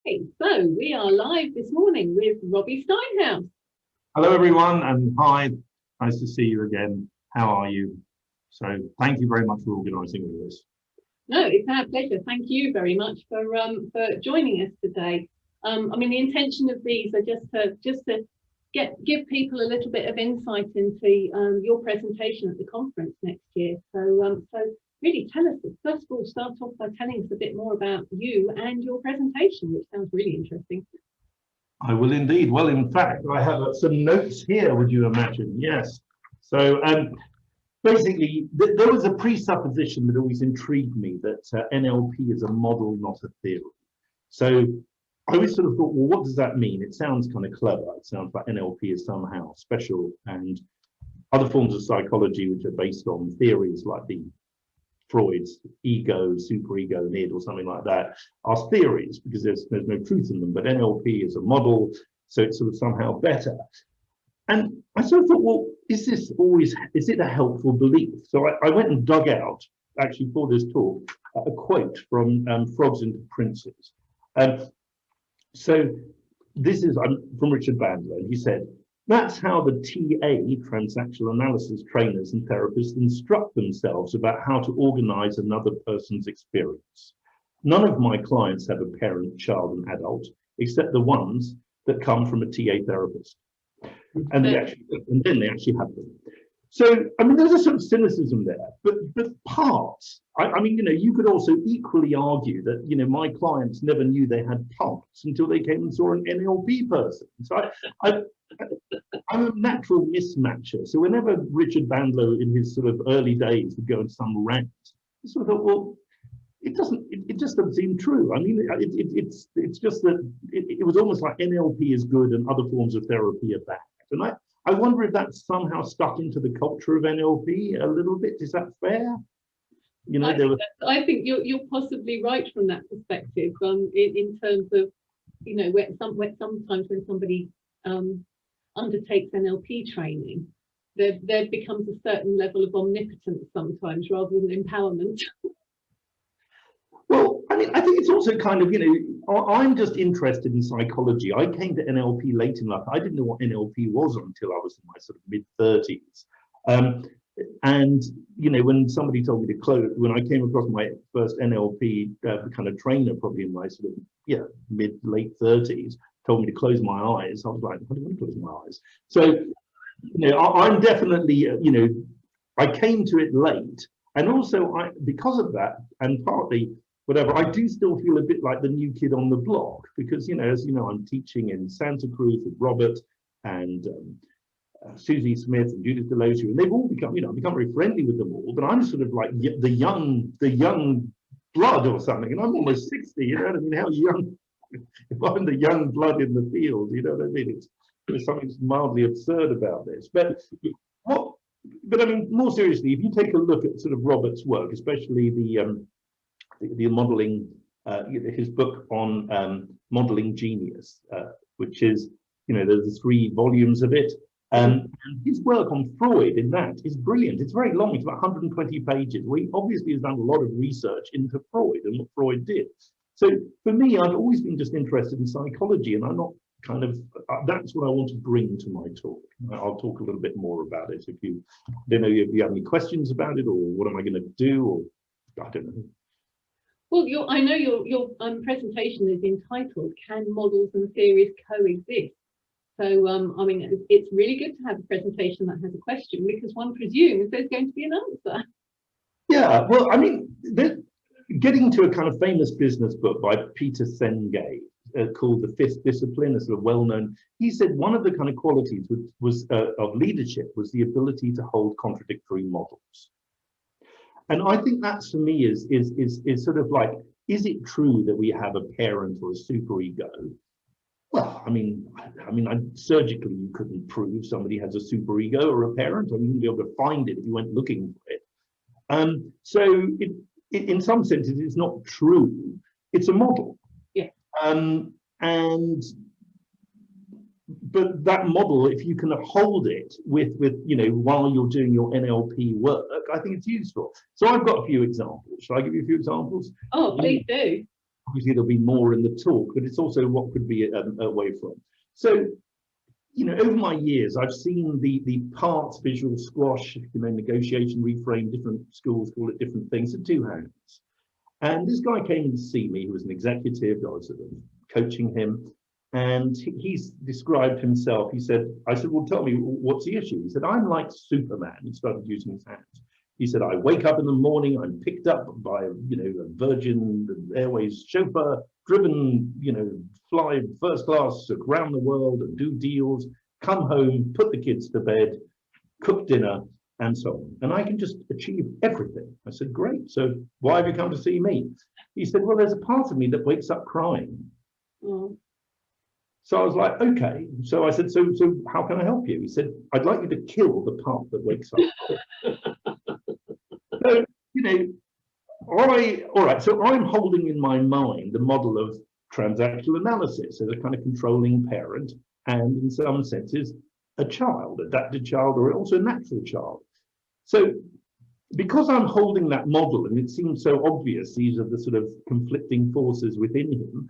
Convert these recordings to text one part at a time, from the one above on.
Okay, so we are live this morning with Robbie Steinhouse. Hello, everyone, and hi. Nice to see you again. How are you? So thank you very much for organising all this. No, it's our pleasure. Thank you very much for joining us today. I mean, the intention of these are just to give people a little bit of insight into your presentation at the conference next year. So really tell us, first of all, start off by telling us a bit more about you and your presentation, which sounds really interesting. I will indeed. Well, in fact, I have some notes here, would you imagine? Yes. So basically, there was a presupposition that always intrigued me that NLP is a model, not a theory. So I always sort of thought, well, what does that mean? It sounds kind of clever. It sounds like NLP is somehow special, and other forms of psychology, which are based on theories like Freud's ego, superego, and id, or something like that, are theories because there's no truth in them. But NLP is a model, so it's sort of somehow better. And I sort of thought, well, is it a helpful belief? So I went and dug out, actually for this talk, a quote from Frogs into Princes. So this is from Richard Bandler, and he said, "That's how the TA, transactional analysis trainers and therapists, instruct themselves about how to organize another person's experience. None of my clients have a parent, child, and adult, except the ones that come from a TA therapist." And then they actually have them. So, I mean, there's a sort of cynicism there, but parts, I mean, you could also equally argue that, my clients never knew they had parts until they came and saw an NLP person. So I'm a natural mismatcher. So whenever Richard Bandler in his sort of early days would go on some rant, I sort of thought, well, it just doesn't seem true. I mean, it's just that it was almost like NLP is good and other forms of therapy are bad. And I wonder if that's somehow stuck into the culture of NLP a little bit. Is that fair? I think you're possibly right from that perspective. In terms of, sometimes when somebody undertakes NLP training, there becomes a certain level of omnipotence sometimes rather than empowerment. Well, I mean, I think it's also kind of, I'm just interested in psychology. I came to NLP late in life. I didn't know what NLP was until I was in my sort of mid-30s. And, when somebody told me to close, when I came across my first NLP kind of trainer, probably in my sort of, mid-late 30s, told me to close my eyes. I was like, I don't want to close my eyes. So, I'm definitely, I came to it late. And also, because of that, and partly, whatever, I do still feel a bit like the new kid on the block because, as you know, I'm teaching in Santa Cruz with Robert and Susie Smith and Judith Delosiu, and they've all become, become very friendly with them all. But I'm sort of like the young blood or something, and I'm almost 60. You know what I mean? How young? If I'm the young blood in the field, you know what I mean? There's something mildly absurd about this. But I mean, more seriously, if you take a look at sort of Robert's work, especially the modeling, his book on modeling genius, which is, there's 3 volumes of it. And his work on Freud in that is brilliant. It's very long. It's about 120 pages. He obviously has done a lot of research into Freud and what Freud did. So for me, I've always been just interested in psychology, and I'm not kind of, that's what I want to bring to my talk. I'll talk a little bit more about it. I don't know if you have any questions about it, or what am I going to do, or I don't know. Well, I know your presentation is entitled "Can Models and Theories Coexist?" So, I mean, it's really good to have a presentation that has a question because one presumes there's going to be an answer. Yeah, well, I mean, getting to a kind of famous business book by Peter Senge called The Fifth Discipline, a sort of well-known, he said one of the kind of qualities of leadership was the ability to hold contradictory models. And I think that's, for me, is sort of like, is it true that we have a parent or a superego? Well, I mean, surgically, you couldn't prove somebody has a superego or a parent. I mean, you'd be able to find it if you went looking for it. So in some senses, it's not true. It's a model. Yeah. But that model, if you can hold it with while you're doing your NLP work, I think it's useful. So I've got a few examples. Shall I give you a few examples? Oh, please do. obviously there'll be more in the talk, but it's also what could be away from. So, you know, over my years, I've seen the parts, visual squash, you know, negotiation, reframe, different schools call it different things, at two hands. And this guy came to see me, who was an executive. I was sort of coaching him, and he's described himself. He said, I said, well, tell me, what's the issue? He said, I'm like Superman. He started using his hands. He said, I wake up in the morning, I'm picked up by, you know, a Virgin Airways chauffeur, driven, you know, fly first class around the world and do deals, come home, put the kids to bed, cook dinner, and so on. And I can just achieve everything. I said, great. So why have you come to see me? He said, well, there's a part of me that wakes up crying. Mm. So I was like, okay. So I said, so how can I help you? He said, I'd like you to kill the part that wakes up. So, you know, all right, so I'm holding in my mind the model of transactional analysis as a kind of controlling parent, and in some senses, a child, adapted child, or also a natural child. So because I'm holding that model, and it seems so obvious, these are the sort of conflicting forces within him,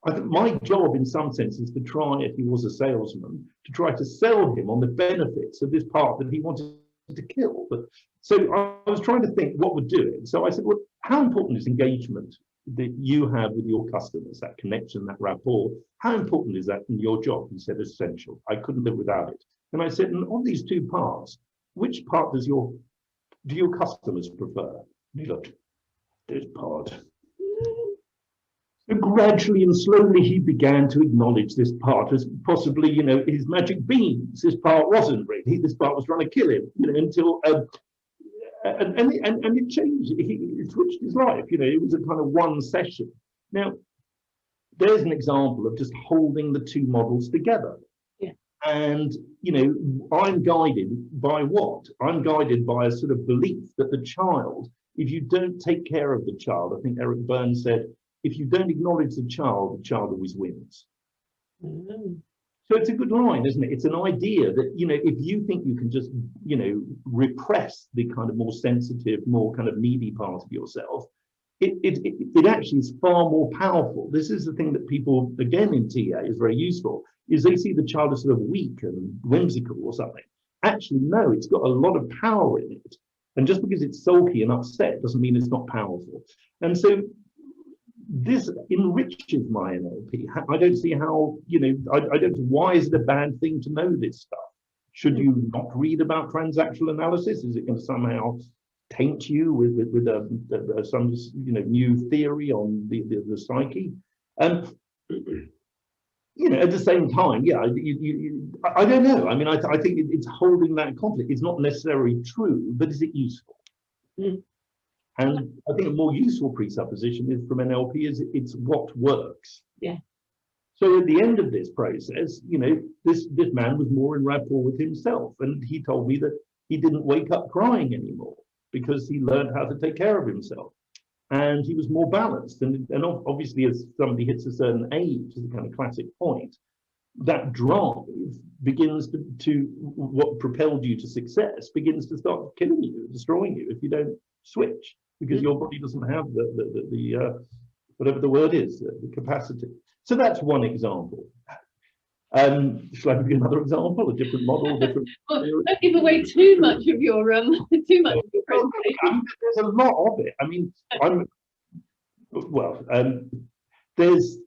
I think my job in some sense is to try, if he was a salesman, to try to sell him on the benefits of this part that he wanted to kill. But so I was trying to think what would do it. So I said, well, how important is engagement that you have with your customers, that connection, that rapport? How important is that in your job? He said, essential. I couldn't live without it. And I said, and on these two parts, which part do your customers prefer? And he looked, this part. And gradually and slowly he began to acknowledge this part as possibly, you know, his magic beans. This part wasn't really. This part was trying to kill him, you know, until and it changed. It switched his life. You know, it was a kind of one session. Now, there's an example of just holding the two models together. Yeah. And you know, I'm guided by what? I'm guided by a sort of belief that the child, if you don't take care of the child, I think Eric Burns said, if you don't acknowledge the child always wins. Mm-hmm. So it's a good line, isn't it? It's an idea that, you know, if you think you can just, you know, repress the kind of more sensitive, more kind of needy part of yourself, it actually is far more powerful. This is the thing that people, again, in TA is very useful, is they see the child as sort of weak and whimsical or something. Actually, no, it's got a lot of power in it. And just because it's sulky and upset doesn't mean it's not powerful. And so this enriches my NLP. I don't see how, you know, I don't see why is it a bad thing to know this stuff? Should you not read about transactional analysis? Is it going to somehow taint you with some, you know, new theory on the psyche? And you know, at the same time, yeah, I don't know. I mean, I think it's holding that conflict. It's not necessarily true, but is it useful? Mm. And I think a more useful presupposition is from NLP is it's what works. Yeah. So at the end of this process, you know, this man was more in rapport with himself, and he told me that he didn't wake up crying anymore because he learned how to take care of himself, and he was more balanced. And obviously, as somebody hits a certain age, is the kind of classic point, that drive begins to what propelled you to success begins to start killing you, destroying you if you don't switch, because your body doesn't have the whatever the word is, the capacity. So that's one example. Shall I give you another example? A different model, different. Well, don't give away too much of your too much of your presentation. There's a lot of it. I mean, there's.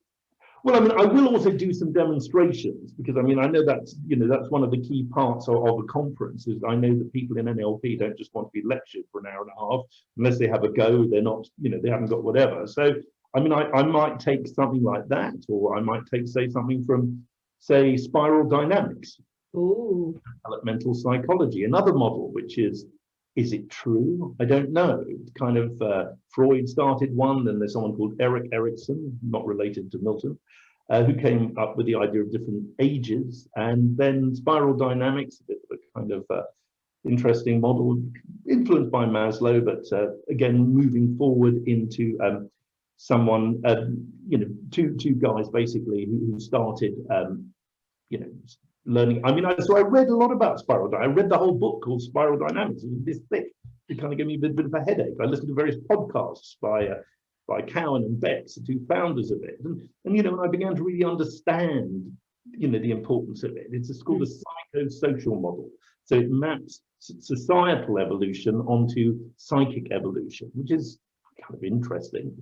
Well, I mean, I will also do some demonstrations because I mean, I know that's, you know, that's one of the key parts of a conference is I know that people in NLP don't just want to be lectured for an hour and a half unless they have a go. They're not, you know, they haven't got whatever. So, I mean, I might take something like that, or I might take, say, something from, say, spiral dynamics, Ooh. Developmental psychology, another model, which is it true? I don't know. It's kind of Freud started one, and there's someone called Erik Erikson, not related to Milton, who came up with the idea of different ages, and then spiral dynamics, a bit of a kind of interesting model, influenced by Maslow, but again, moving forward into someone, you know, two guys basically who started, you know, learning. I mean, so I read a lot about spiral dynamics. I read the whole book called Spiral Dynamics. It was this thick. It kind of gave me a bit of a headache. I listened to various podcasts by by Cowan and Betts, the two founders of it. And you know, when I began to really understand, you know, the importance of it, it's called a psychosocial model. So it maps societal evolution onto psychic evolution, which is kind of interesting.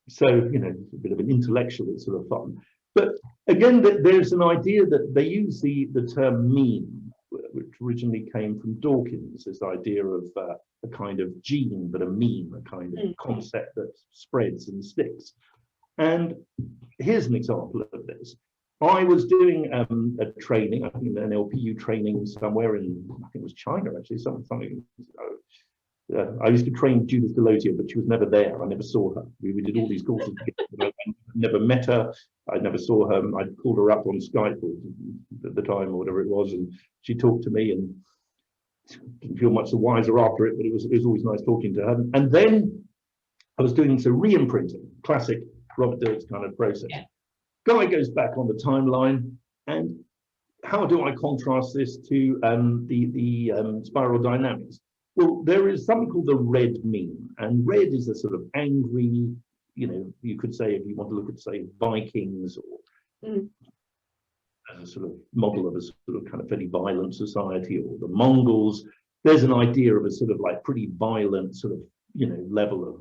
So, you know, a bit of an intellectual, it's sort of fun. But again, there's an idea that they use the term mean, which originally came from Dawkins, this idea of a kind of gene, but a mean, a kind of concept that spreads and sticks. And here's an example of this. I was doing a training, I think an NLPU training somewhere in, I think it was China actually, something. I used to train Judith Delosier, but she was never there. I never saw her. We did all these courses together. I never met her. I never saw her. I called her up on Skype at the time or whatever it was, and she talked to me and didn't feel much the wiser after it, but it was always nice talking to her. And then I was doing some re-imprinting, classic Robert Dilts kind of process. Yeah. Guy goes back on the timeline, and how do I contrast this to the spiral dynamics? Well, there is something called the red mean, and red is a sort of angry, you know, you could say, if you want to look at, say, Vikings, or as a sort of model of a sort of kind of fairly violent society, or the Mongols, there's an idea of a sort of like pretty violent sort of, you know, level of.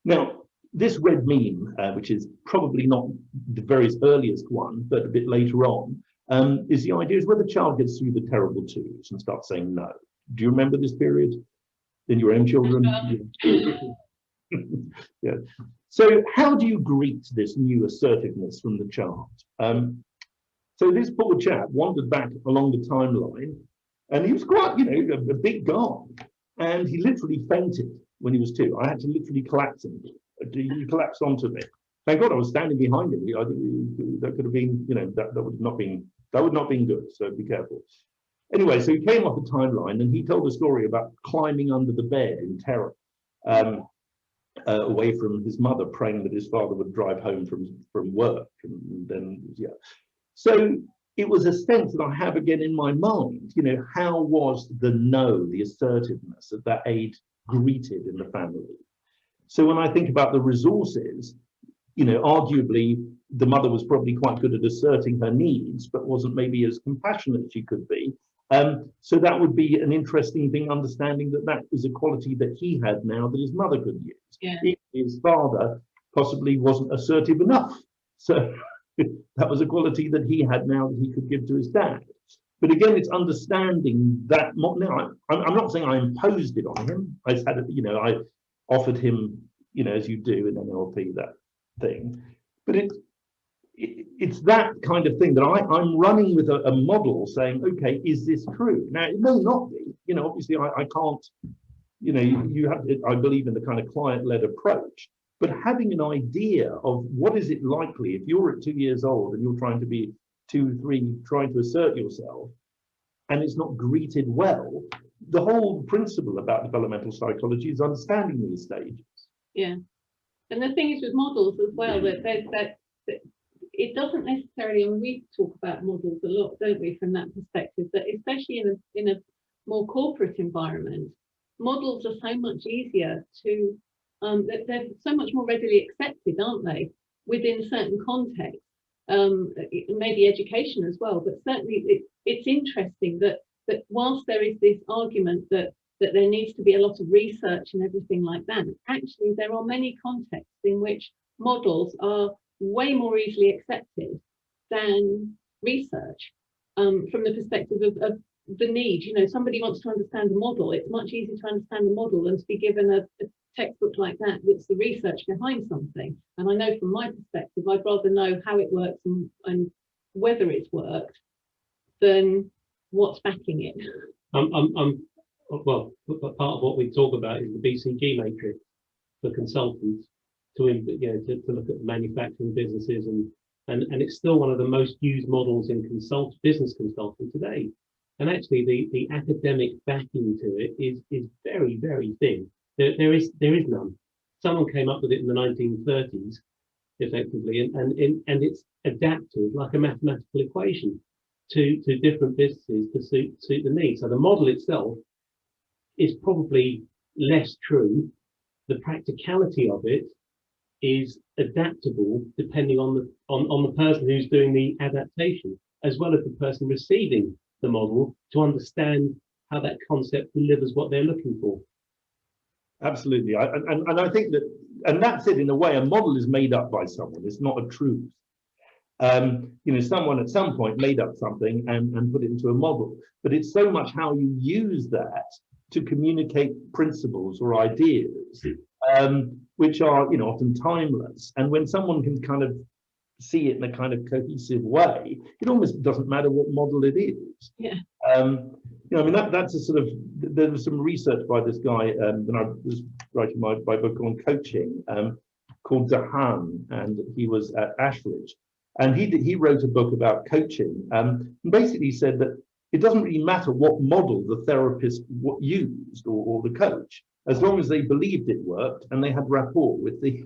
Now, this red mean, which is probably not the very earliest one, but a bit later on, is the idea is where the child gets through the terrible twos and starts saying no. Do you remember this period in your own children? Yeah. So how do you greet this new assertiveness from the child? So this poor chap wandered back along the timeline, and he was quite, you know, a big guy, and he literally fainted when he was 2. I had to literally collapse him. He collapsed onto me. Thank God I was standing behind him. That could have been, you know, that would not been good. So be careful. Anyway, so he came off the timeline, and he told a story about climbing under the bed in terror, away from his mother, praying that his father would drive home from work. And then, yeah. So it was a sense that I have again in my mind, you know, how was the no, the assertiveness at that age greeted in the family? So when I think about the resources, you know, arguably the mother was probably quite good at asserting her needs, but wasn't maybe as compassionate as she could be. So that would be an interesting thing, understanding that that is a quality that he had now that his mother could use. Yeah. His father possibly wasn't assertive enough. So that was a quality that he had now that he could give to his dad. But again, it's understanding that. Now, I'm not saying I imposed it on him. I had, you know, I offered him, you know, as you do in NLP, that thing. But it's that kind of thing that I'm running with a model saying, okay, is this true? Now, it may not be, you know, obviously I can't, you know, you have, I believe in the kind of client-led approach, but having an idea of what is it likely if you're at 2 years old and you're trying to be 2, 3, trying to assert yourself, and it's not greeted well, the whole principle about developmental psychology is understanding these stages. Yeah. And the thing is with models as well, that it doesn't necessarily, and we talk about models a lot, don't we, from that perspective, that especially in a more corporate environment, models are so much easier to, they're so much more readily accepted, aren't they, within certain contexts, maybe education as well, but certainly it's interesting that whilst there is this argument that there needs to be a lot of research and everything like that, actually there are many contexts in which models are way more easily accepted than research, from the perspective of the need. You know, somebody wants to understand a model, it's much easier to understand the model than to be given a textbook like that with the research behind something. And I know from my perspective, I'd rather know how it works and whether it's worked than what's backing it. Well, part of what we talk about is the BCG matrix for consultants to look at the manufacturing businesses, and it's still one of the most used models in business consulting today. And actually, the academic backing to it is very, very thin. There is none. Someone came up with it in the 1930s, effectively, and it's adapted like a mathematical equation to different businesses to suit the needs. So the model itself is probably less true the practicality of it is adaptable depending on the person who's doing the adaptation, as well as the person receiving the model, to understand how that concept delivers what they're looking for. Absolutely. And I think that, and that's it in a way, a model is made up by someone, it's not a truth. Someone at some point made up something and put it into a model, but it's so much how you use that to communicate principles or ideas, which are, often timeless. And when someone can kind of see it in a kind of cohesive way, it almost doesn't matter what model it is. Yeah. That's a sort of, there was some research by this guy when I was writing my book on coaching, called Dahan, and he was at Ashridge, and he wrote a book about coaching, and basically said that it doesn't really matter what model the therapist used or the coach, as long as they believed it worked and they had rapport with the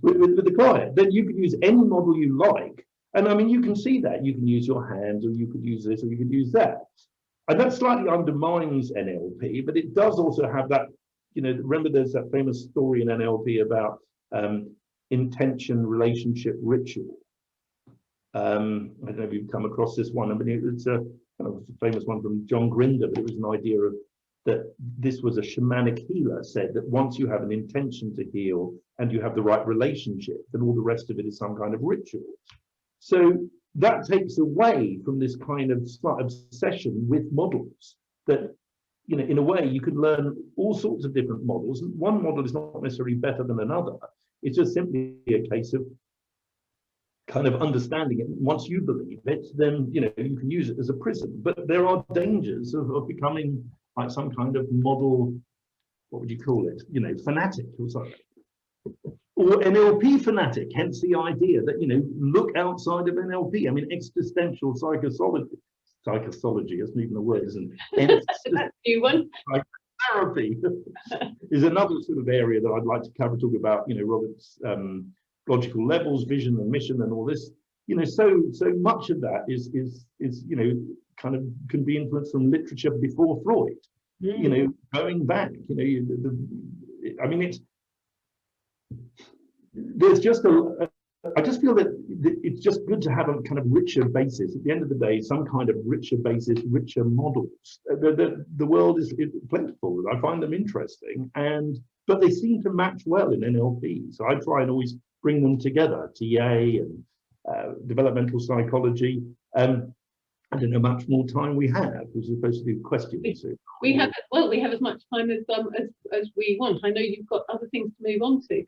with the client. Then you could use any model you like. And I mean, you can see that. You can use your hands, or you could use this, or you could use that. And that slightly undermines NLP, but it does also have that, remember there's that famous story in NLP about intention, relationship, ritual. I don't know if you've come across this one. I mean, it's a kind of famous one from John Grinder, but it was an idea of that this was a shamanic healer said that once you have an intention to heal and you have the right relationship, then all the rest of it is some kind of ritual. So that takes away from this kind of obsession with models that, in a way you can learn all sorts of different models. And one model is not necessarily better than another. It's just simply a case of kind of understanding it. Once you believe it, then, you can use it as a prism. But there are dangers of becoming like some kind of model, what would you call it? Fanatic or something. Or NLP fanatic, hence the idea that, look outside of NLP. I mean, existential psychology, that's not even a word, isn't it? That's a new one. Therapy is another sort of area that I'd like to cover, talk about, Robert's logical levels, vision and mission and all this. So much of that is kind of can be influenced from literature before Freud. Going back, I mean, I just feel that it's just good to have a kind of richer basis. At the end of the day, some kind of richer basis, richer models. The world is plentiful. I find them interesting, but they seem to match well in NLP. So I try and always bring them together, TA and developmental psychology. I don't know how much more time we have. We're supposed to do questions. We have as much time as we want. I know you've got other things to move on to.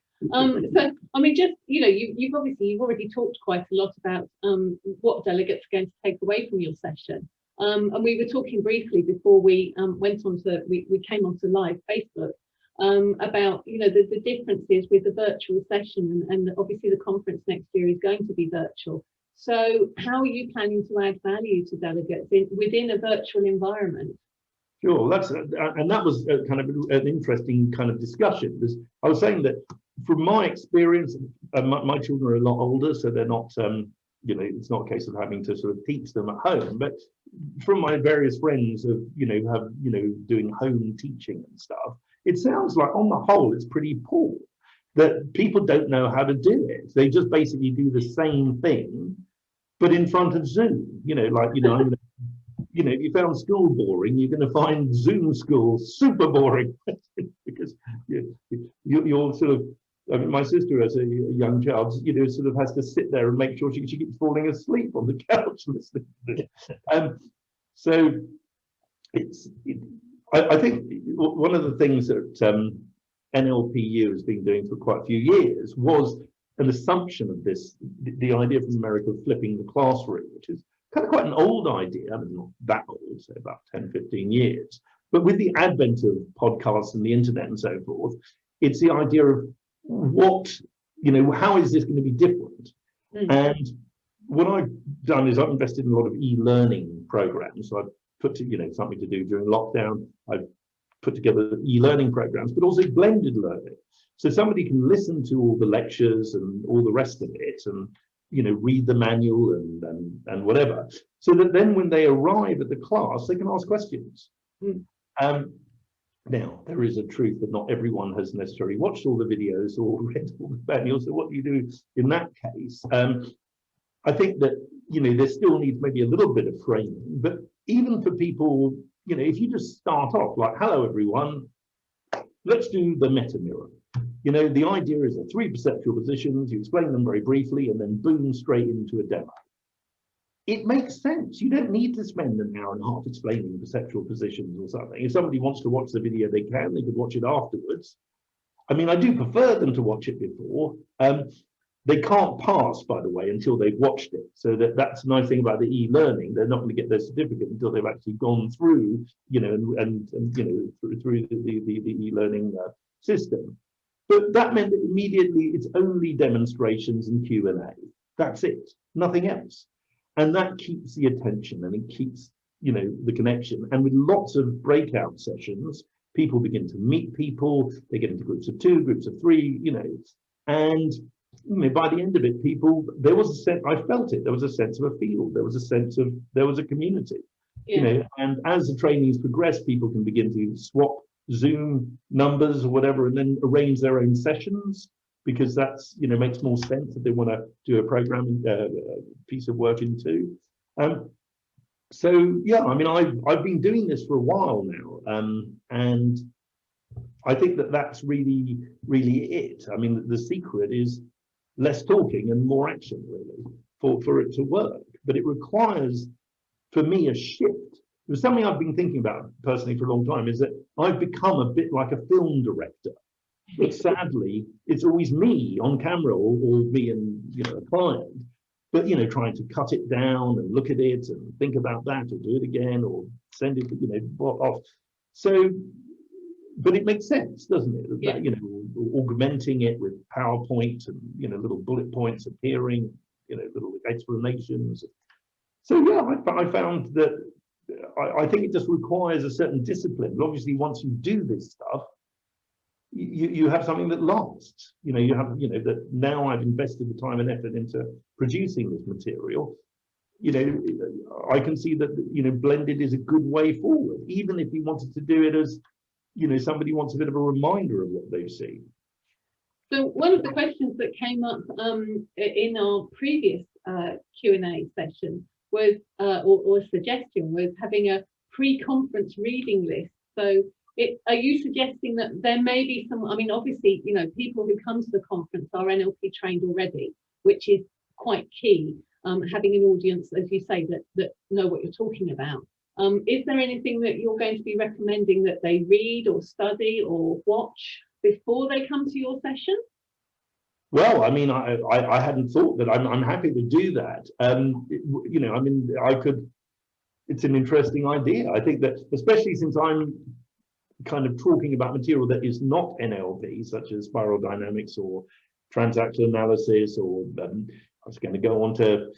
So I mean, just you've already talked quite a lot about what delegates are going to take away from your session. And we were talking briefly before we we came onto live Facebook about the differences with the virtual session, and obviously the conference next year is going to be virtual. So how are you planning to add value to delegates within a virtual environment? Sure, that was kind of an interesting kind of discussion, because I was saying that from my experience, my children are a lot older, so they're not, it's not a case of having to sort of teach them at home, but from my various friends of, doing home teaching and stuff, it sounds like on the whole, it's pretty poor, that people don't know how to do it. They just basically do the same thing, but in front of Zoom, if you found school boring, you're going to find Zoom school super boring because you're sort of, I mean, my sister has a young child, sort of has to sit there and make sure she keeps falling asleep on the couch listening to it. So I think one of the things that NLPU has been doing for quite a few years was an assumption of this, the idea from America of flipping the classroom, which is kind of quite an old idea. I mean, not that old, so about 10, 15 years. But with the advent of podcasts and the internet and so forth, it's the idea of how is this going to be different? And what I've done is I've invested in a lot of e-learning programs. So I've put something to do during lockdown. I've put together e-learning programs, but also blended learning. So somebody can listen to all the lectures and all the rest of it and read the manual and whatever, so that then when they arrive at the class, they can ask questions. Now, there is a truth that not everyone has necessarily watched all the videos or read all the manuals. So what do you do in that case? I think that, there still needs maybe a little bit of framing, but even for people, if you just start off like, hello, everyone, let's do the meta mirror. The idea is that 3 perceptual positions, you explain them very briefly, and then boom, straight into a demo. It makes sense. You don't need to spend an hour and a half explaining perceptual positions or something. If somebody wants to watch the video, they could watch it afterwards. I mean, I do prefer them to watch it before. They can't pass, by the way, until they've watched it. So that's a nice thing about the e-learning. They're not going to get their certificate until they've actually gone through, and through the e-learning system. But that meant that immediately it's only demonstrations and Q&A. That's it, nothing else. And that keeps the attention and it keeps, the connection. And with lots of breakout sessions, people begin to meet people, they get into groups of 2, groups of 3, and by the end of it, there was a sense, I felt it, there was a sense of a field, there was a sense of, there was a community, and as the trainings progress, people can begin to swap Zoom numbers or whatever, and then arrange their own sessions, because that's, makes more sense if they want to do a programming piece of work in 2. So yeah, I mean, I've been doing this for a while now, and I think that's really it. I mean, the secret is less talking and more action, really, for it to work. But it requires, for me, a shift. It was something I've been thinking about personally for a long time, is that I've become a bit like a film director. But sadly, it's always me on camera, or me and a client, but trying to cut it down and look at it and think about that, or do it again, or send it off. So, but it makes sense, doesn't it? Yeah. Augmenting it with PowerPoint and little bullet points appearing, little explanations. So yeah, I found that I think it just requires a certain discipline. But obviously, once you do this stuff, you have something that lasts. You have, that now I've invested the time and effort into producing this material. I can see that, blended is a good way forward, even if you wanted to do it as, somebody wants a bit of a reminder of what they've seen. So one of the questions that came up in our previous Q&A session was, or suggestion was having a pre-conference reading list. So are you suggesting that there may be some, I mean, obviously, people who come to the conference are NLP trained already, which is quite key, having an audience, as you say, that know what you're talking about. Is there anything that you're going to be recommending that they read or study or watch before they come to your session? Well, I mean, I hadn't thought that. I'm happy to do that. I mean, it's an interesting idea. I think that, especially since I'm kind of talking about material that is not NLP, such as spiral dynamics or transactional analysis, or I was going to go on to,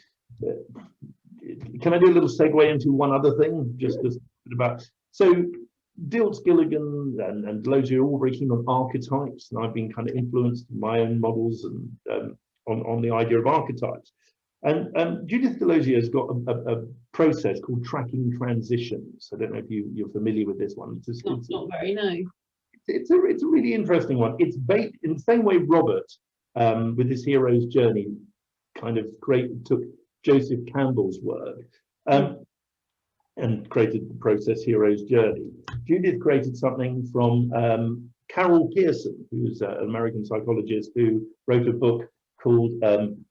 can I do a little segue into one other thing, just about, so Dilt, Gilligan and Delosier are all very keen on archetypes, and I've been kind of influenced in my own models and on the idea of archetypes. And Judith Delosier has got a process called tracking transitions. I don't know if you're familiar with this one. It's not very, no. It's a really interesting one. It's based in the same way Robert, with his hero's journey, kind of took Joseph Campbell's work and created the process Hero's Journey. Judith created something from Carol Pearson, who's an American psychologist who wrote a book called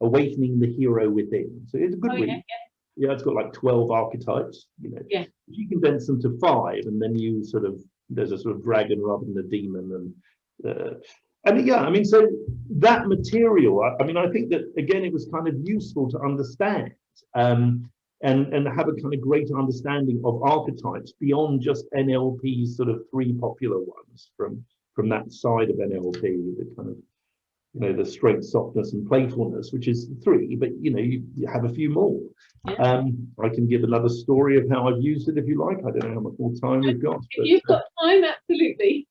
Awakening the Hero Within. So it's a good read. Yeah, it's got like 12 archetypes. You condense them to 5, and then there's a sort of dragon rather than a demon, and yeah, I mean, so that material, I mean, I think that again, it was kind of useful to understand and have a kind of greater understanding of archetypes beyond just NLP's sort of 3 popular ones from that side of NLP, the kind of, the strength, softness, and playfulness, which is 3, but you have a few more. Yeah. I can give another story of how I've used it if you like. I don't know how much more time we've got. If you've got time, absolutely.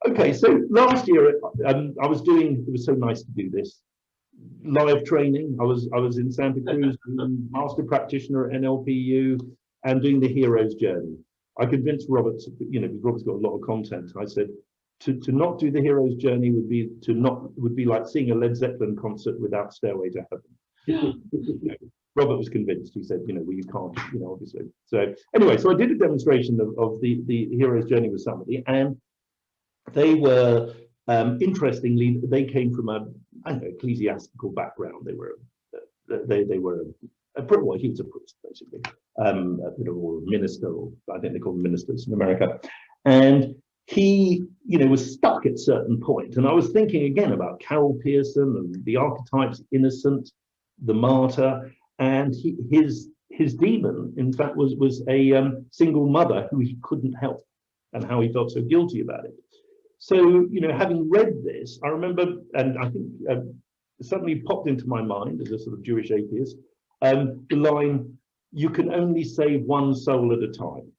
Okay, so last year I was doing, it was so nice to do this, live training. I was in Santa Cruz, master practitioner at NLPU, and doing the hero's journey. I convinced Robert, because Robert's got a lot of content. I said to not do the hero's journey would be like seeing a Led Zeppelin concert without Stairway to Heaven. Robert was convinced. He said, well, you can't, obviously. So anyway, so I did a demonstration of the hero's journey with somebody, and they were interestingly, they came from a ecclesiastical background. They were well, he was a priest basically, a bit of a minister, or I think they call them ministers in America, and he, was stuck at a certain point. And I was thinking again about Carol Pearson and the archetypes, innocent, the martyr, and his demon, in fact, was a single mother who he couldn't help, and how he felt so guilty about it. So, having read this, I remember, and I think suddenly popped into my mind as a sort of Jewish atheist, the line, "You can only save one soul at a time."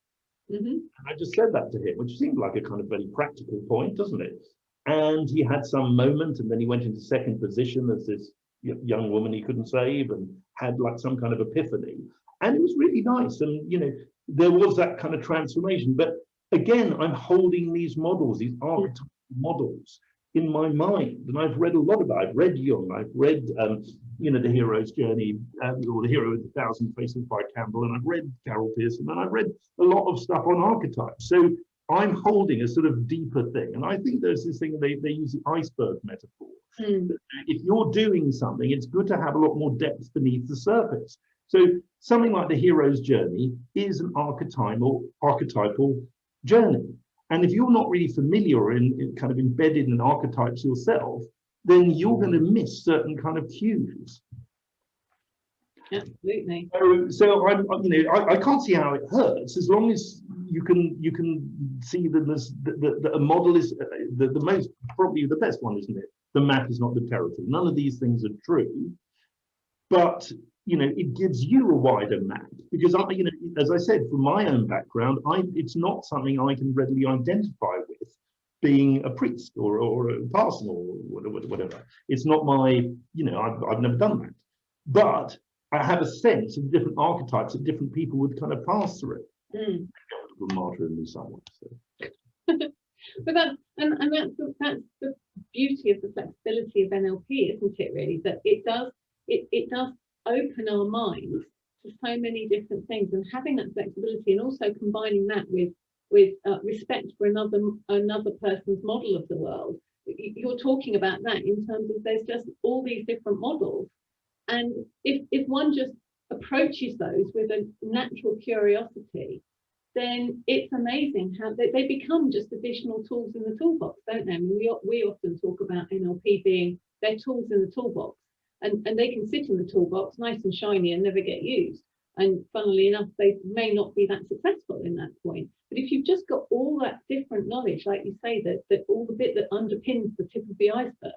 Mm-hmm. And I just said that to him, which seemed like a kind of very practical point, doesn't it? And he had some moment, and then he went into second position as this young woman he couldn't save, and had like some kind of epiphany. And it was really nice. And, there was that kind of transformation. But again, I'm holding these models, these archetypal models in my mind. And I've read a lot about it. I've read Jung, I've read, The Hero's Journey, or The Hero with a Thousand Faces by Campbell, and I've read Carol Pearson, and I've read a lot of stuff on archetypes. So I'm holding a sort of deeper thing. And I think there's this thing, they use the iceberg metaphor. If you're doing something, it's good to have a lot more depth beneath the surface. So something like The Hero's Journey is an archetypal journey. And if you're not really familiar or in kind of embedded in archetypes yourself, then you're going to miss certain kind of cues. Absolutely. So I can't see how it hurts, as long as you can see that a model is the most, probably the best one, isn't it? The map is not the territory. None of these things are true, but it gives you a wider map, because as I said, from my own background, it's not something I can readily identify with, being a priest or a parson or whatever. It's not my, I've never done that, but I have a sense of different archetypes that different people would kind of pass through. Martyr in some way. So. But that's the beauty of the flexibility of NLP, isn't it? Really, that it does open our minds to so many different things, and having that flexibility, and also combining that with respect for another person's model of the world. You're talking about that in terms of there's just all these different models, and if one just approaches those with a natural curiosity, then it's amazing how they become just additional tools in the toolbox, don't they? I mean, we often talk about NLP being their tools in the toolbox, and they can sit in the toolbox nice and shiny and never get used. And funnily enough, they may not be that successful in that point. But if you've just got all that different knowledge, like you say, that all the bit that underpins the tip of the iceberg,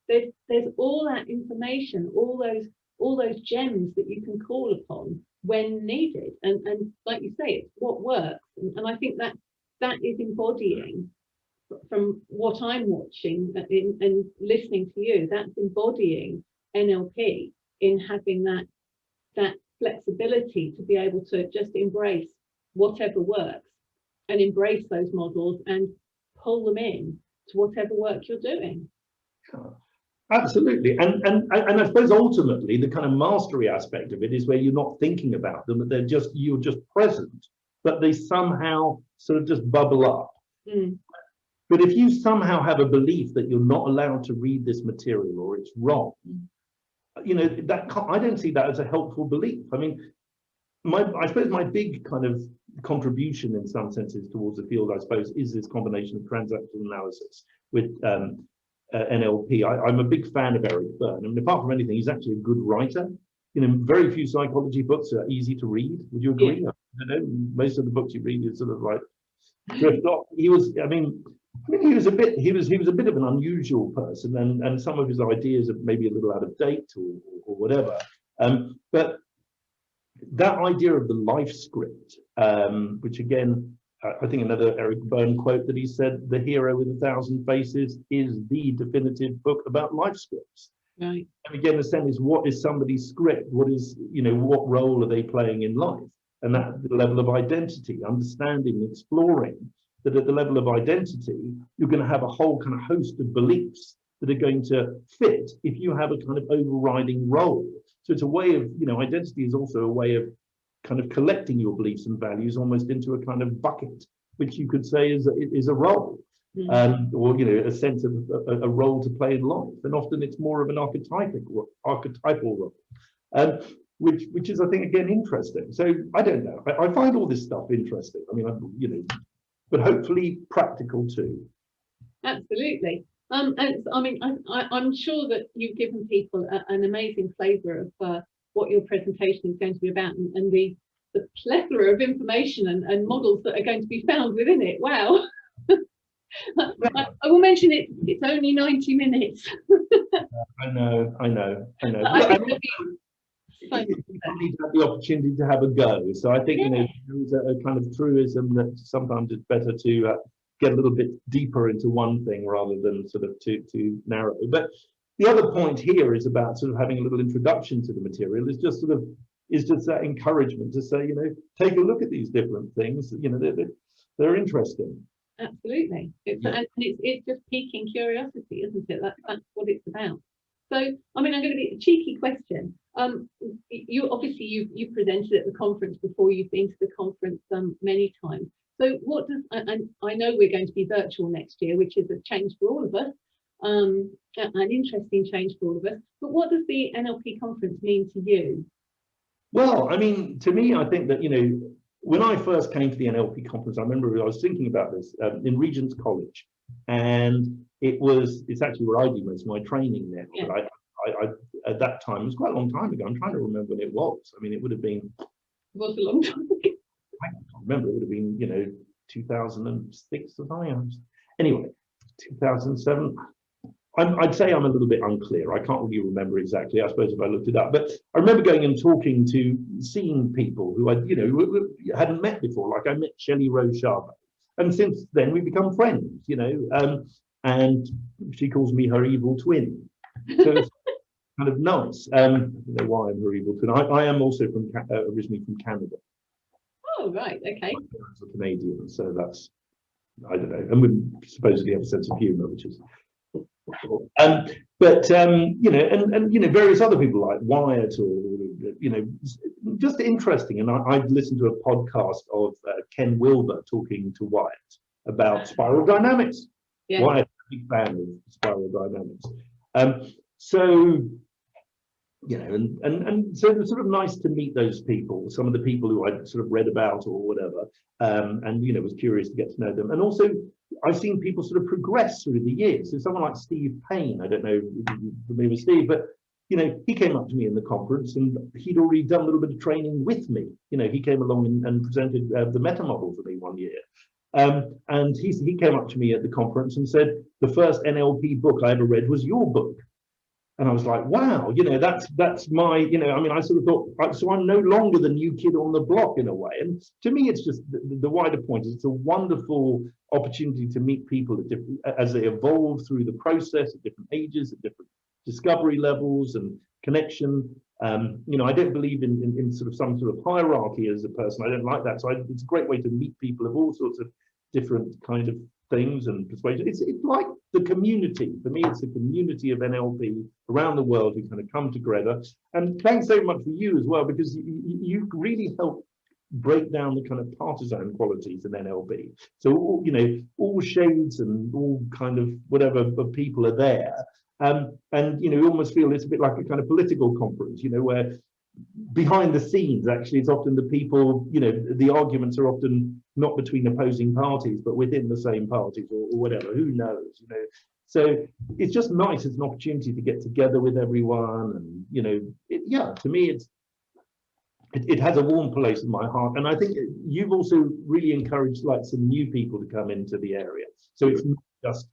there's all that information, all those gems that you can call upon when needed. And like you say, it's what works. And I think that is embodying, from what I'm watching and listening to you, that's embodying NLP in having that flexibility to be able to just embrace whatever works, and embrace those models and pull them in to whatever work you're doing. Absolutely. And I suppose ultimately the kind of mastery aspect of it is where you're not thinking about them, that you're just present, but they somehow sort of just bubble up. But if you somehow have a belief that you're not allowed to read this material, or it's wrong, I don't see that as a helpful belief. I mean, I suppose my big kind of contribution in some senses towards the field, I suppose, is this combination of transactional analysis with NLP. I'm a big fan of Eric Berne. I mean, apart from anything, he's actually a good writer. Very few psychology books are easy to read. Would you agree? Yeah. I don't know, most of the books you read is sort of like drift off. He was a bit of an unusual person, and some of his ideas are maybe a little out of date or whatever. But that idea of the life script, which again, I think another Eric Berne quote that he said, "The Hero with a Thousand Faces is the definitive book about life scripts." Right. And again, the sense is, what is somebody's script? What is, what role are they playing in life? and that the level of identity, understanding, exploring that at the level of identity, you're going to have a whole kind of host of beliefs that are going to fit if you have a kind of overriding role. So it's a way of, identity is also a way of kind of collecting your beliefs and values almost into a kind of bucket, which you could say is a role, or a sense of a role to play in life. And often it's more of an archetypal role, which is, I think, again, interesting. So I don't know. I find all this stuff interesting. I mean, but hopefully practical too. Absolutely. And I mean, I'm sure that you've given people an amazing flavour of what your presentation is going to be about, and the plethora of information and models that are going to be found within it. Wow. I will mention it's only 90 minutes. I know. I think You need to have the opportunity to have a go. So I think, there is a kind of truism that sometimes it's better to get a little bit deeper into one thing rather than sort of too narrow. But the other point here is about sort of having a little introduction to the material. Is just that encouragement to say, take a look at these different things. They're interesting. Absolutely. And it's just piquing curiosity, isn't it? That's what it's about. So, I mean, I'm going to be a cheeky question. You presented at the conference before. You've been to the conference many times. So what does, and I know we're going to be virtual next year, which is a change for all of us, an interesting change for all of us. But what does the NLP conference mean to you? Well, I mean, to me, I think that, when I first came to the NLP conference, I remember I was thinking about this in Regent's College, and it's actually where I do most of my training now. Yeah. But I at that time, it was quite a long time ago. I'm trying to remember when it was. I mean, it would have been. It was a long time ago. I can't remember. It would have been, 2006 or something. Anyway, 2007. I'd say I'm a little bit unclear. I can't really remember exactly. I suppose if I looked it up, but I remember going and seeing people who I, hadn't met before. Like I met Shelley Rose Sharma, and since then we've become friends. And she calls me her evil twin. So it's kind of nice. I don't know why I'm her evil twin. I am also originally from Canada. Oh, right. Okay. My parents are Canadian, so that's, I don't know. And we supposedly have a sense of humour, which is. And various other people like Wyatt, or just interesting. And I've listened to a podcast of Ken Wilber talking to Wyatt about spiral dynamics. Yeah. Wyatt, a big fan of spiral dynamics. So so it's sort of nice to meet those people, some of the people who I'd sort of read about or whatever, and was curious to get to know them. And also I've seen people sort of progress through the years. So someone like Steve Payne, I don't know if you're familiar with Steve, but he came up to me in the conference and he'd already done a little bit of training with me. He came along and presented the meta model for me one year. And he came up to me at the conference and said, the first NLP book I ever read was your book. And I was like, wow, that's my, I sort of thought, so I'm no longer the new kid on the block in a way. And to me, it's just the wider point is it's a wonderful opportunity to meet people as they evolve through the process at different ages, at different discovery levels and connection. I don't believe in sort of some sort of hierarchy as a person. I don't like that. So it's a great way to meet people of all sorts of different kind of things and persuasion. It's like the community. For me, it's a community of NLP around the world who kind of come together. And thanks so much for you as well, because you really help break down the kind of partisan qualities in NLP. So all shades and all kind of whatever of people are there. And you almost feel it's a bit like a kind of political conference, where behind the scenes, actually, it's often the people, the arguments are often not between opposing parties, but within the same parties or whatever, who knows, So it's just nice. It's an opportunity to get together with everyone. And, to me, it has a warm place in my heart. And I think you've also really encouraged like some new people to come into the area. So it's not just,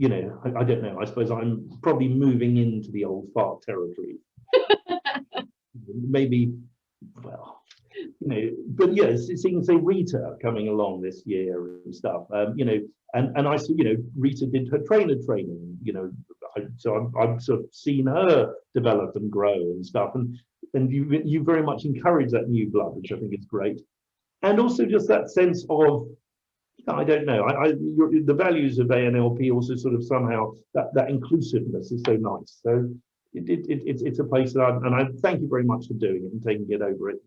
I don't know, I suppose I'm probably moving into the old fart territory. Maybe, well, but yes, seeing say Rita coming along this year and stuff, and I see, Rita did her trainer training, so I've sort of seen her develop and grow and stuff, and you very much encourage that new blood, which I think is great. And also just that sense of, I don't know, the values of ANLP also sort of somehow, that inclusiveness is so nice. So it's a place that I thank you very much for doing it and taking it over. It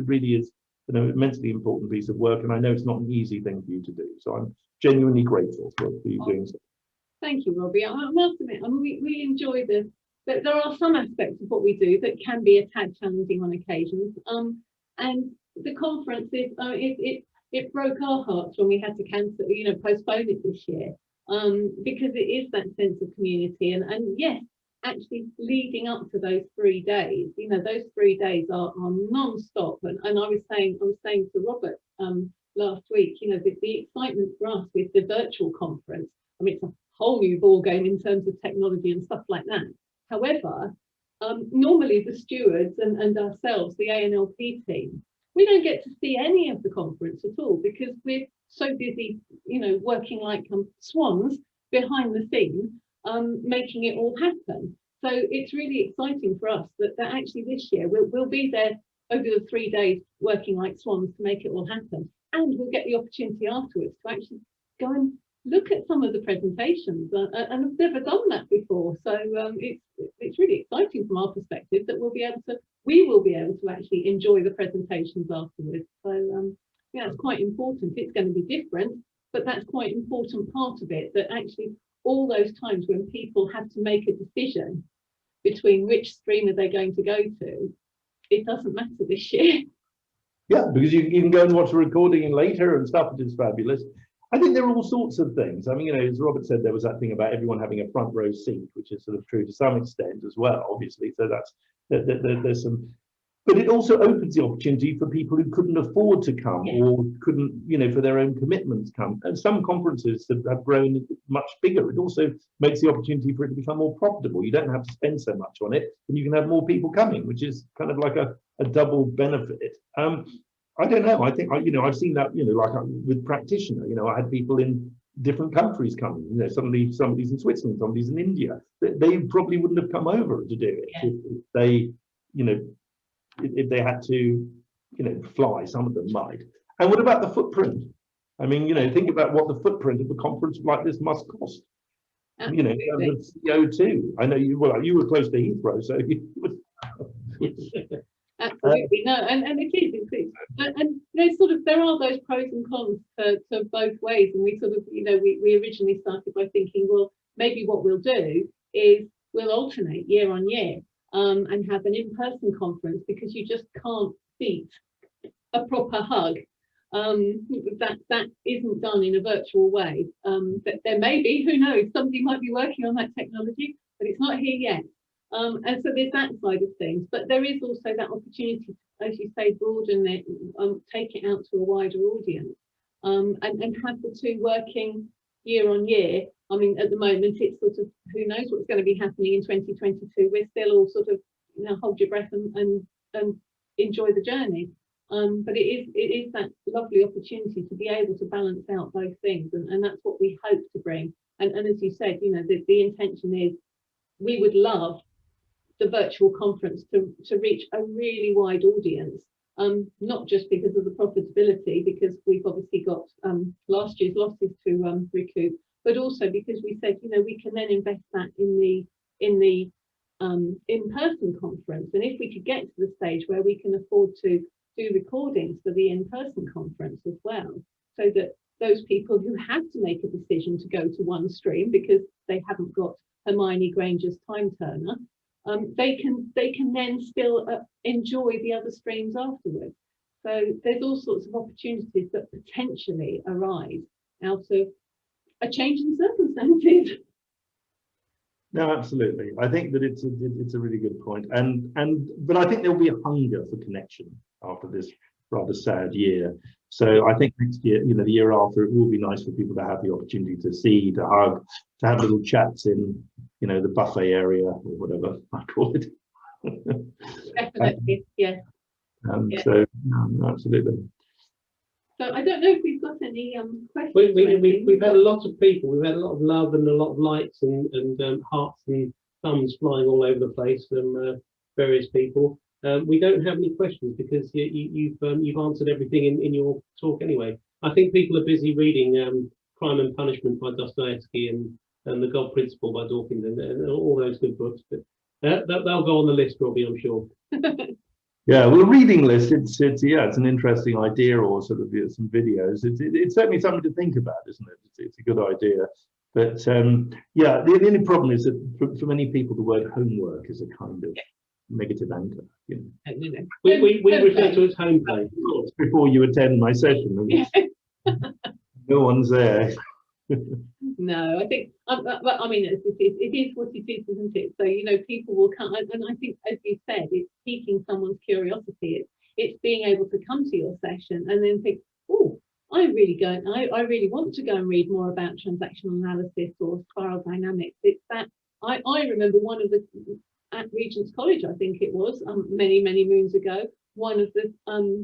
really is, immensely important piece of work, and I know it's not an easy thing for you to do. So I'm genuinely grateful for you doing so. Thank you, Robbie. I must admit, we enjoy this. But there are some aspects of what we do that can be a tad challenging on occasions. And the conference it broke our hearts when we had to cancel, postpone it this year, because it is that sense of community. And yes, actually leading up to those 3 days, those 3 days are non-stop. And I was saying to Robert last week, the excitement for us with the virtual conference. I mean, it's a whole new ball game in terms of technology and stuff like that. However, normally the stewards and ourselves, the ANLP team, we don't get to see any of the conference at all because we're so busy, working like swans behind the scenes, making it all happen. So it's really exciting for us that actually this year we'll be there over the 3 days working like swans to make it all happen. And we'll get the opportunity afterwards to actually go and look at some of the presentations, and I've never done that before. So it's really exciting from our perspective that we will be able to actually enjoy the presentations afterwards. So yeah, it's quite important. It's going to be different, but that's quite an important part of it, that actually all those times when people have to make a decision between which stream are they going to go to, it doesn't matter this year. Yeah, because you can go and watch a recording later and stuff, which is fabulous. I think there are all sorts of things. I mean, as Robert said, there was that thing about everyone having a front row seat, which is sort of true to some extent as well, obviously. So there's some, but it also opens the opportunity for people who couldn't afford to come or couldn't, for their own commitments come. And some conferences have grown much bigger. It also makes the opportunity for it to become more profitable. You don't have to spend so much on it, and you can have more people coming, which is kind of like a double benefit. I don't know. I think I've seen that. Like with practitioner. I had people in different countries coming. Somebody's in Switzerland, somebody's in India. They probably wouldn't have come over to do it if they, if they had to, fly. Some of them might. And what about the footprint? I mean, think about what the footprint of a conference like this must cost. Absolutely. CO2. I know you were close to Heathrow, so you would. Absolutely, no, and it is, and sort of there are those pros and cons to both ways, and we sort of, we originally started by thinking, well, maybe what we'll do is we'll alternate year on year, and have an in-person conference, because you just can't beat a proper hug. That isn't done in a virtual way. But there may be, who knows, somebody might be working on that technology, but it's not here yet. And so there's that side of things, but there is also that opportunity to, as you say, broaden it, take it out to a wider audience, and have the two working year on year. I mean, at the moment, it's sort of, who knows what's going to be happening in 2022. We're still all sort of, hold your breath and enjoy the journey. But it is that lovely opportunity to be able to balance out both things, and that's what we hope to bring. And as you said, the intention is we would love the virtual conference to reach a really wide audience, not just because of the profitability, because we've obviously got last year's losses to recoup, but also because we said, we can then invest that in the in-person conference. And if we could get to the stage where we can afford to do recordings for the in-person conference as well, so that those people who have to make a decision to go to one stream because they haven't got Hermione Granger's time turner, they can then still enjoy the other streams afterwards. So there's all sorts of opportunities that potentially arise out of a change in circumstances. No, absolutely. I think that it's a really good point, but I think there'll be a hunger for connection after this rather sad year. So I think next year, the year after, it will be nice for people to have the opportunity to see, to hug, to have little chats in, the buffet area or whatever I call it. Definitely, yeah. So, absolutely. So I don't know if we've got any questions. We've had a lot of people. We've had a lot of love and a lot of likes and hearts and thumbs flying all over the place from various people. we don't have any questions because you've answered everything in your talk anyway. I think people are busy reading Crime and Punishment by Dostoevsky and The God Principle by Dawkins and all those good books. But they'll go on the list, Robbie, I'm sure. Yeah, well, a reading list, it's an interesting idea, or sort of some videos. It's certainly something to think about, isn't it? It's a good idea. But yeah, the only problem is that for many people, the word homework is a kind of negative anchor. You know. We refer to it as home play. Before you attend my session, no one's there. No, I think, I mean, it is what it is, isn't it? So, you know, people will come, and I think, as you said, it's piquing someone's curiosity. It's being able to come to your session and then think, oh, I really want to go and read more about transactional analysis or spiral dynamics. It's that, I remember one of the, at Regent's College, I think it was, many moons ago, one of the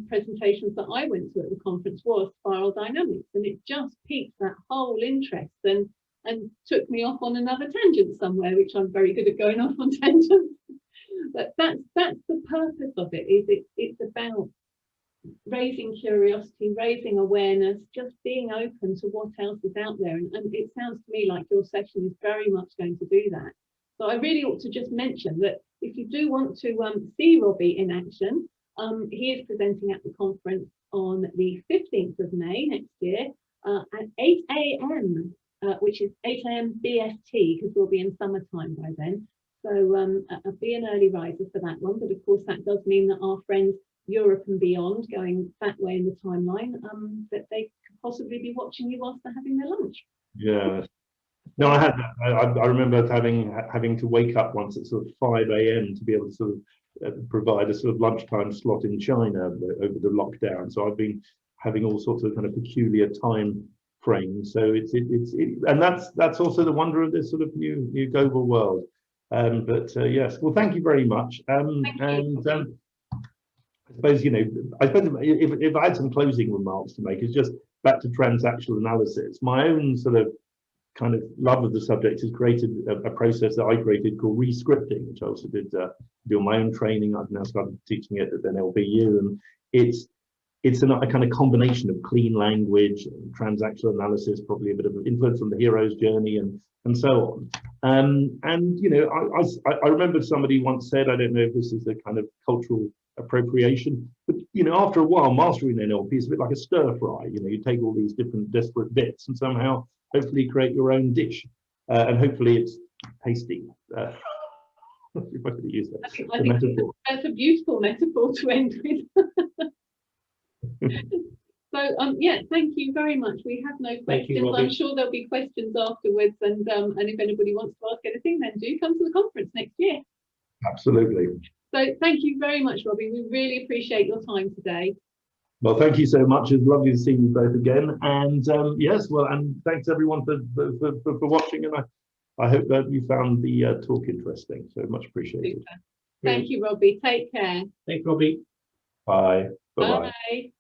presentations that I went to at the conference was spiral dynamics, and it just piqued that whole interest and took me off on another tangent somewhere, which I'm very good at going off on tangents. But that's the purpose of it. It's about raising curiosity, raising awareness, just being open to what else is out there. And it sounds to me like your session is very much going to do that. So I really ought to just mention that if you do want to see Robbie in action, he is presenting at the conference on the 15th of May next year at 8 a.m, which is 8 a.m. BST, because we'll be in summertime by then. So be an early riser for that one. But of course, that does mean that our friends Europe and beyond, going that way in the timeline, that they could possibly be watching you whilst they're having their lunch. Yeah. No, I had that. I remember having to wake up once at sort of 5 a.m. to be able to sort of provide a sort of lunchtime slot in China over the lockdown. So I've been having all sorts of kind of peculiar time frames. So and that's also the wonder of this sort of new global world. But yes, well, thank you very much. I suppose, you know, if I had some closing remarks to make, it's just back to transactional analysis. My own sort of kind of love of the subject has created a process that I created called re-scripting, which I also did do my own training. I've now started teaching it at NLPU, and it's a kind of combination of clean language and transactional analysis, probably a bit of influence from the hero's journey and so on. And you know, I remember somebody once said, I don't know if this is a kind of cultural appropriation, but you know, after a while, mastering NLP is a bit like a stir fry. You know, you take all these different disparate bits and somehow hopefully create your own dish, and hopefully it's tasty. If I could use that. I think that's a beautiful metaphor to end with. So yeah, thank you very much. We have no questions. I'm sure there'll be questions afterwards, and if anybody wants to ask anything, then do come to the conference next year. Absolutely. So thank you very much, Robbie. We really appreciate your time today. Well, thank you so much. It's lovely to see you both again. And yes, well, and thanks everyone for watching. And I hope that you found the talk interesting. So much appreciated. Super. Thank you, Robbie. Take care. Thanks, Robbie. Bye. Bye-bye. Bye.